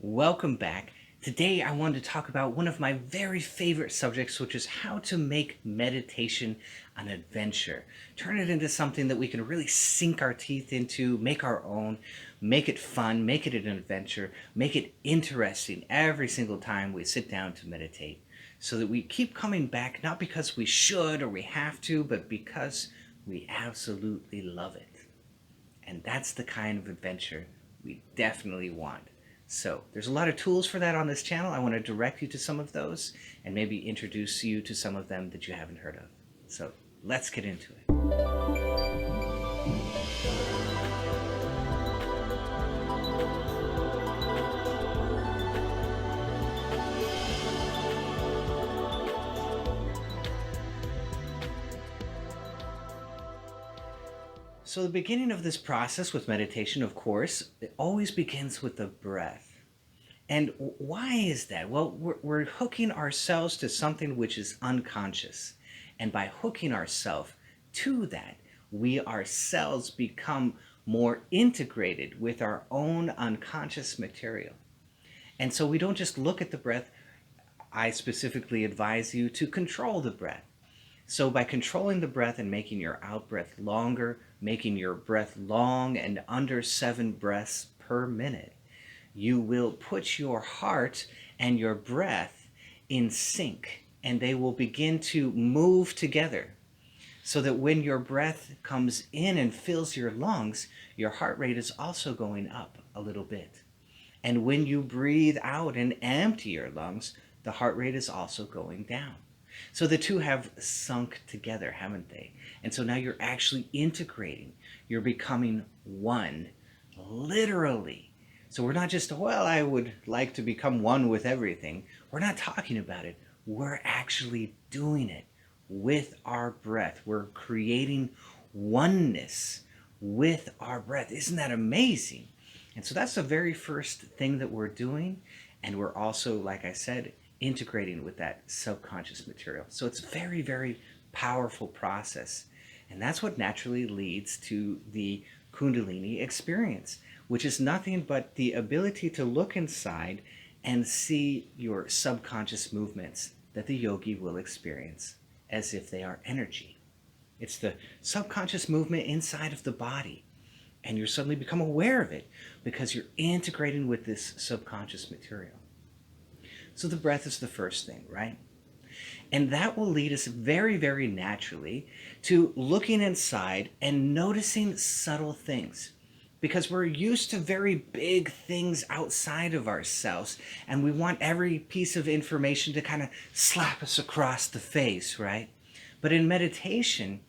Welcome back. Today I wanted to talk about one of my very favorite subjects, which is how to make meditation an adventure. Turn it into something that we can really sink our teeth into, make our own, make it fun, make it an adventure, make it interesting every single time we sit down to meditate. So that we keep coming back, not because we should or we have to, but because we absolutely love it. And that's the kind of adventure we definitely want. So there's a lot of tools for that on this channel. I want to direct you to some of those and maybe introduce you to some of them that you haven't heard of. So let's get into it. So the beginning of this process with meditation, of course, it always begins with the breath. And why is that? Well, we're hooking ourselves to something which is unconscious. And by hooking ourselves to that, we ourselves become more integrated with our own unconscious material. And so we don't just look at the breath. I specifically advise you to control the breath. So by controlling the breath and making your out breath longer, making your breath long and under 7 breaths per minute, you will put your heart and your breath in sync, and they will begin to move together. So that when your breath comes in and fills your lungs, your heart rate is also going up a little bit. And when you breathe out and empty your lungs, the heart rate is also going down. So the two have sunk together, haven't they? And so now you're actually integrating. You're becoming one, literally. So we're not just, well, I would like to become one with everything. We're not talking about it. We're actually doing it with our breath. We're creating oneness with our breath. Isn't that amazing? And so that's the very first thing that we're doing. And we're also, like I said, integrating with that subconscious material. So it's a very, very powerful process. And that's what naturally leads to the Kundalini experience, which is nothing but the ability to look inside and see your subconscious movements that the yogi will experience as if they are energy. It's the subconscious movement inside of the body. And you suddenly become aware of it because you're integrating with this subconscious material. So the breath is the first thing, right? And that will lead us very, very naturally to looking inside and noticing subtle things. Because we're used to very big things outside of ourselves, and we want every piece of information to kind of slap us across the face, right? But in meditation,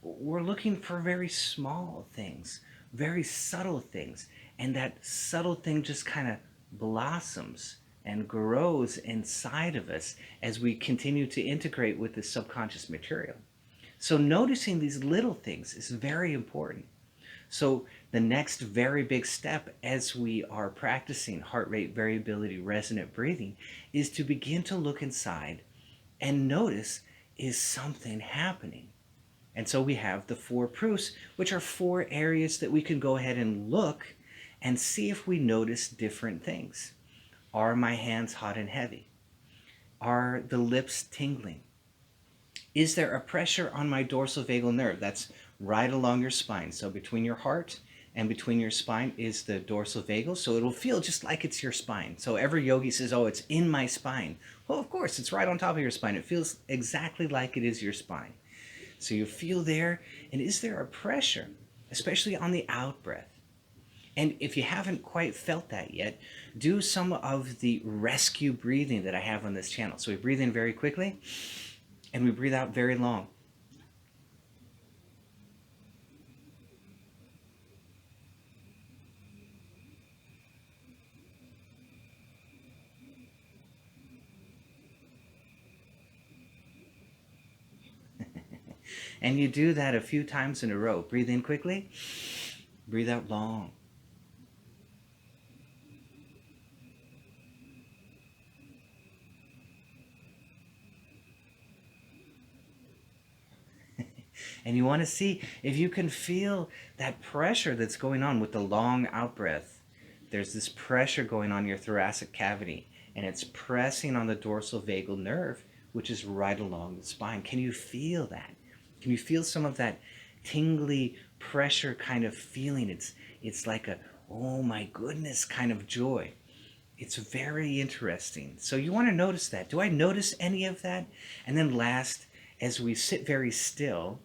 we're looking for very small things, very subtle things, and that subtle thing just kind of blossoms and grows inside of us as we continue to integrate with the subconscious material. So noticing these little things is very important. So the next very big step as we are practicing heart rate variability resonant breathing is to begin to look inside and notice, is something happening? And so we have the 4 proofs, which are 4 areas that we can go ahead and look and see if we notice different things. Are my hands hot and heavy? Are the lips tingling? Is there a pressure on my dorsal vagal nerve? That's right along your spine. So between your heart and between your spine is the dorsal vagal. So it'll feel just like it's your spine. So every yogi says, oh, it's in my spine. Well, of course, it's right on top of your spine. It feels exactly like it is your spine. So you feel there. And is there a pressure, especially on the out breath? And if you haven't quite felt that yet, do some of the rescue breathing that I have on this channel. So we breathe in very quickly, and we breathe out very long. And you do that a few times in a row. Breathe in quickly, breathe out long. And you want to see if you can feel that pressure that's going on with the long out breath. There's this pressure going on your thoracic cavity, and it's pressing on the dorsal vagal nerve, which is right along the spine. Can you feel that? Can you feel some of that tingly pressure kind of feeling? It's like a, oh my goodness kind of joy. It's very interesting. So you want to notice that. Do I notice any of that? And then last, as we sit very still,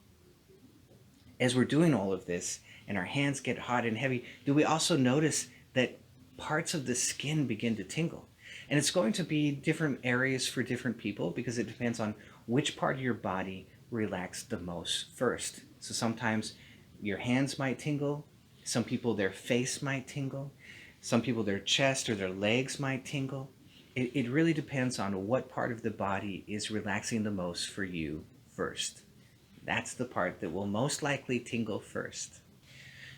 as we're doing all of this and our hands get hot and heavy, do we also notice that parts of the skin begin to tingle? And it's going to be different areas for different people because it depends on which part of your body relaxed the most first. So sometimes your hands might tingle. Some people, their face might tingle. Some people, their chest or their legs might tingle. It really depends on what part of the body is relaxing the most for you first. That's the part that will most likely tingle first.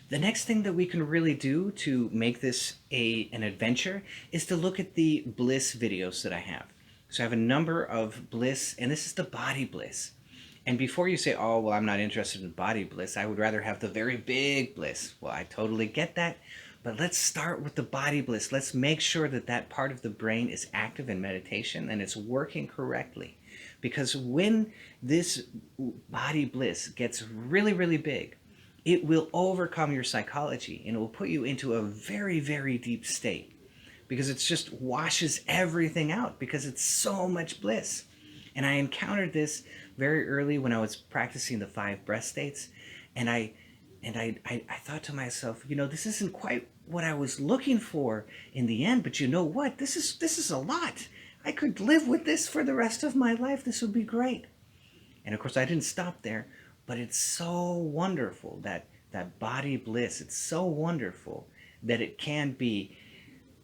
The next thing that we can really do to make this an adventure is to look at the bliss videos that I have. So I have a number of bliss, and this is the body bliss. And before you say, oh, well, I'm not interested in body bliss, I would rather have the very big bliss. Well, I totally get that. But let's start with the body bliss. Let's make sure that that part of the brain is active in meditation and it's working correctly. Because when this body bliss gets really, really big, it will overcome your psychology and it will put you into a very, very deep state. Because it just washes everything out because it's so much bliss. And I encountered this very early when I was practicing the 5 breath states. And I thought to myself, this isn't quite what I was looking for in the end, but you know what? This is a lot. I could live with this for the rest of my life. This would be great. And of course, I didn't stop there, but it's so wonderful that body bliss. It's so wonderful that it can be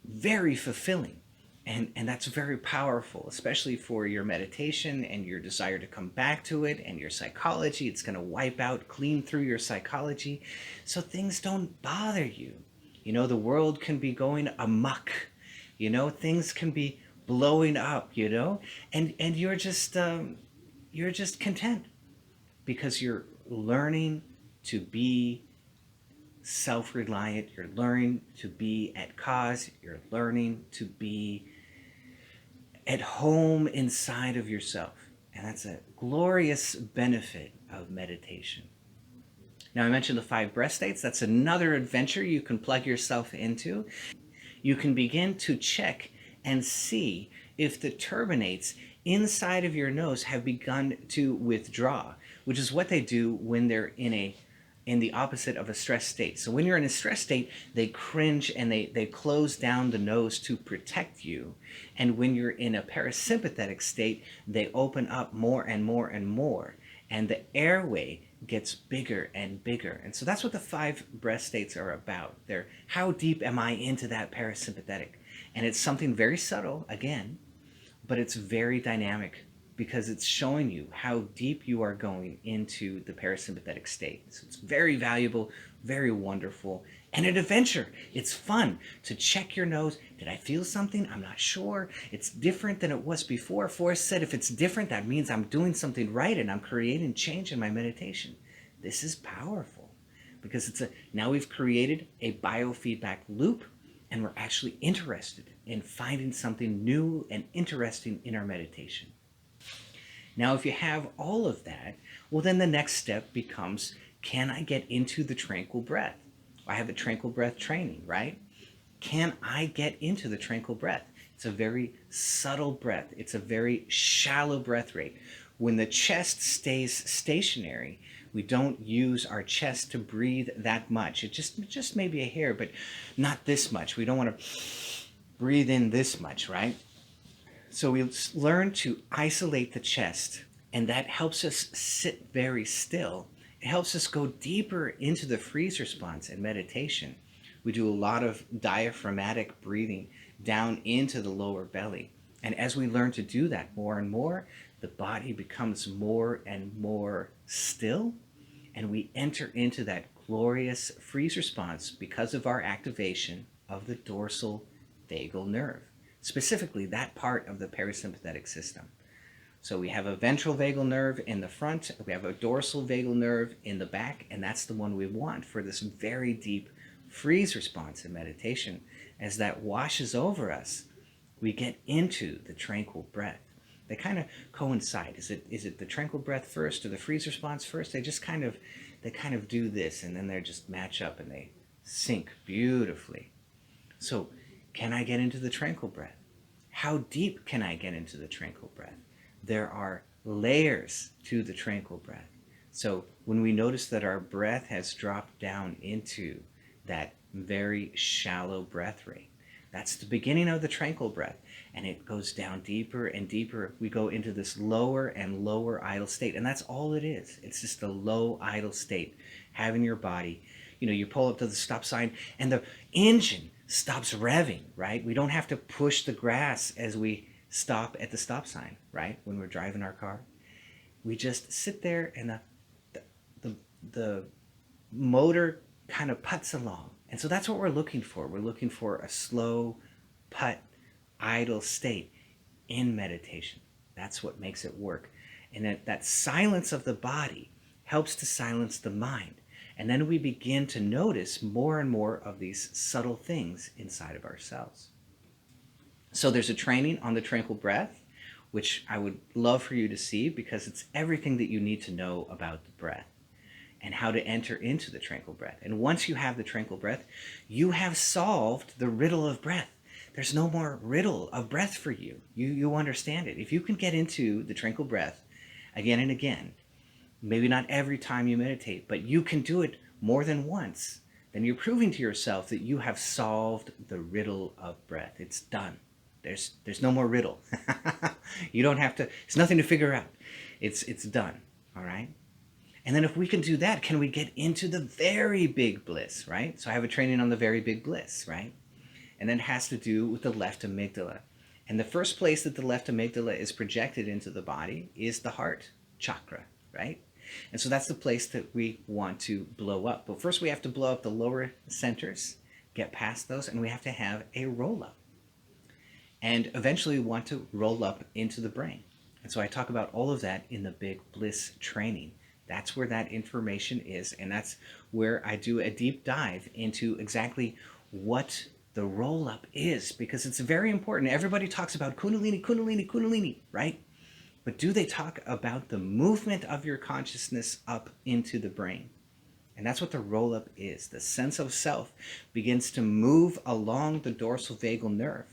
very fulfilling. And that's very powerful, especially for your meditation and your desire to come back to it and your psychology. It's going to wipe out, clean through your psychology so things don't bother you. The world can be going amok. Things can be blowing up, and you're just content because you're learning to be self-reliant. You're learning to be at cause. You're learning to be at home inside of yourself. And that's a glorious benefit of meditation. Now, I mentioned the 5 breath states. That's another adventure you can plug yourself into. You can begin to check and see if the turbinates inside of your nose have begun to withdraw, which is what they do when they're in the opposite of a stress state. So when you're in a stress state, they cringe and they close down the nose to protect you. And when you're in a parasympathetic state, they open up more and more and more. And the airway gets bigger and bigger. And so that's what the 5 breath states are about. They're how deep am I into that parasympathetic? And it's something very subtle, again, but it's very dynamic because it's showing you how deep you are going into the parasympathetic state. So it's very valuable, very wonderful, and an adventure. It's fun to check your nose. Did I feel something? I'm not sure. It's different than it was before. Forrest said if it's different, that means I'm doing something right and I'm creating change in my meditation. This is powerful because now we've created a biofeedback loop and we're actually interested in finding something new and interesting in our meditation. Now, if you have all of that, well, then the next step becomes, can I get into the tranquil breath? I have a tranquil breath training, right? Can I get into the tranquil breath? It's a very subtle breath. It's a very shallow breath rate. When the chest stays stationary, we don't use our chest to breathe that much. It just maybe a hair, but not this much. We don't want to breathe in this much, right? So we learn to isolate the chest, and that helps us sit very still. It helps us go deeper into the freeze response in meditation. We do a lot of diaphragmatic breathing down into the lower belly. And as we learn to do that more and more, the body becomes more and more still, and we enter into that glorious freeze response because of our activation of the dorsal vagal nerve. Specifically, that part of the parasympathetic system. So we have a ventral vagal nerve in the front, we have a dorsal vagal nerve in the back, and that's the one we want for this very deep freeze response in meditation. as that washes over us, we get into the tranquil breath. They kind of coincide. Is it the tranquil breath first or the freeze response first? They kind of do this, and then they just match up and they sync beautifully. So, can I get into the tranquil breath? How deep can I get into the tranquil breath? There are layers to the tranquil breath. So when we notice that our breath has dropped down into that very shallow breath rate, that's the beginning of the tranquil breath. And it goes down deeper and deeper. We go into this lower and lower idle state. And that's all it is. It's just a low idle state. Having your body, you pull up to the stop sign and the engine stops revving, right? We don't have to push the grass as we stop at the stop sign, right? When we're driving our car. We just sit there and the motor kind of puts along. And so that's what we're looking for. We're looking for a slow putt, idle state in meditation. That's what makes it work. And that silence of the body helps to silence the mind. And then we begin to notice more and more of these subtle things inside of ourselves. So there's a training on the tranquil breath, which I would love for you to see because it's everything that you need to know about the breath and how to enter into the tranquil breath. And once you have the tranquil breath, you have solved the riddle of breath. There's no more riddle of breath for you. You understand it. If you can get into the tranquil breath again and again, maybe not every time you meditate, but you can do it more than once, then you're proving to yourself that you have solved the riddle of breath. It's done. There's no more riddle. You don't have to, it's nothing to figure out. It's done, all right? And then if we can do that, can we get into the very big bliss, right? So I have a training on the very big bliss, right? And then it has to do with the left amygdala. And the first place that the left amygdala is projected into the body is the heart chakra, right? And so that's the place that we want to blow up. But first we have to blow up the lower centers, get past those, and we have to have a roll up. And eventually we want to roll up into the brain. And so I talk about all of that in the big bliss training. That's where that information is. And that's where I do a deep dive into exactly what the roll up is, because it's very important. Everybody talks about Kundalini, Kundalini, Kundalini, right? But do they talk about the movement of your consciousness up into the brain? And that's what the roll up is. The sense of self begins to move along the dorsal vagal nerve.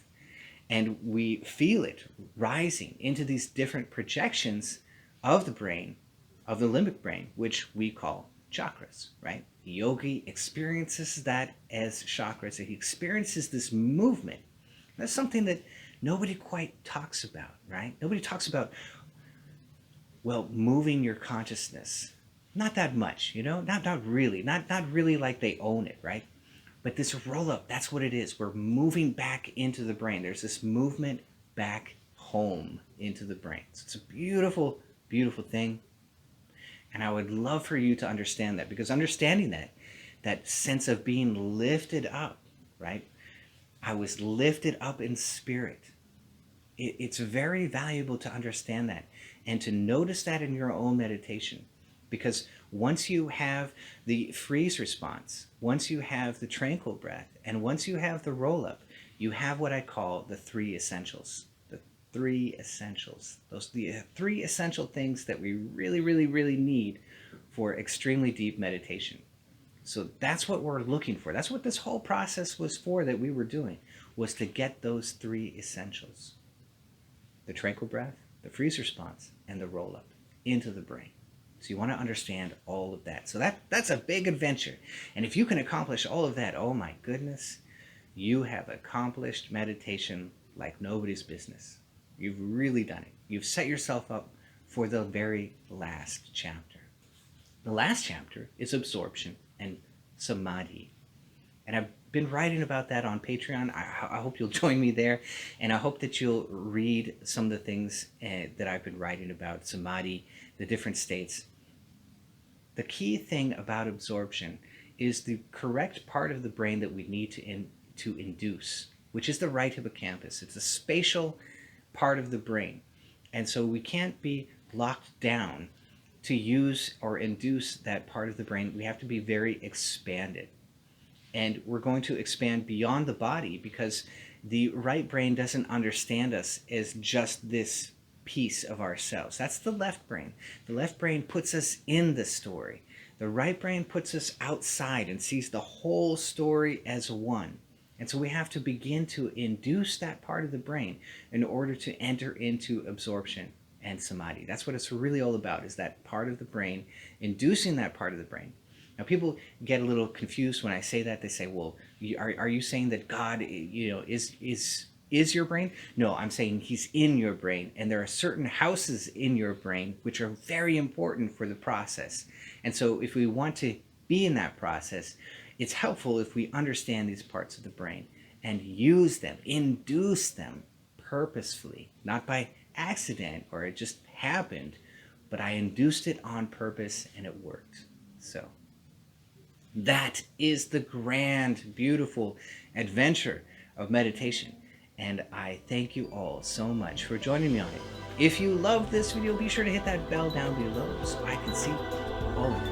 And we feel it rising into these different projections of the brain, of the limbic brain, which we call chakras, right? The yogi experiences that as chakras. He experiences this movement. That's something that nobody quite talks about, right? Nobody talks about, well, moving your consciousness. Not that much, not really. Not really like they own it, right? But this roll up, that's what it is. We're moving back into the brain. There's this movement back home into the brain. So it's a beautiful, beautiful thing. And I would love for you to understand that, because understanding that sense of being lifted up, right? I was lifted up in spirit. It's very valuable to understand that and to notice that in your own meditation. Because once you have the freeze response, once you have the tranquil breath, and once you have the roll-up, you have what I call the three essentials. The three essentials. Those are the three essential things that we really, really, really need for extremely deep meditation. So that's what we're looking for. That's what this whole process was for, that we were doing, was to get those three essentials. The tranquil breath, the freeze response, and the roll-up into the brain. So you want to understand all of that. So that's a big adventure. And if you can accomplish all of that, oh my goodness, you have accomplished meditation like nobody's business. You've really done it. You've set yourself up for the very last chapter. The last chapter is absorption and samadhi. And I've been writing about that on Patreon. I hope you'll join me there. And I hope that you'll read some of the things that I've been writing about samadhi, the different states. The key thing about absorption is the correct part of the brain that we need to induce, which is the right hippocampus. It's a spatial part of the brain. And so we can't be locked down to use or induce that part of the brain. We have to be very expanded. And we're going to expand beyond the body, because the right brain doesn't understand us as just this piece of ourselves. That's the left brain. The left brain puts us in the story. The right brain puts us outside and sees the whole story as one. And so we have to begin to induce that part of the brain in order to enter into absorption and samadhi. That's what it's really all about, is that part of the brain, inducing that part of the brain. Now, people get a little confused when I say that. They say, well, are you saying that God, is your brain? No, I'm saying he's in your brain, and there are certain houses in your brain which are very important for the process. And so if we want to be in that process, it's helpful if we understand these parts of the brain and use them, induce them purposefully, not by accident or it just happened, but I induced it on purpose and it worked. So that is the grand, beautiful adventure of meditation. And I thank you all so much for joining me on it. If you love this video, be sure to hit that bell down below so I can see all of you.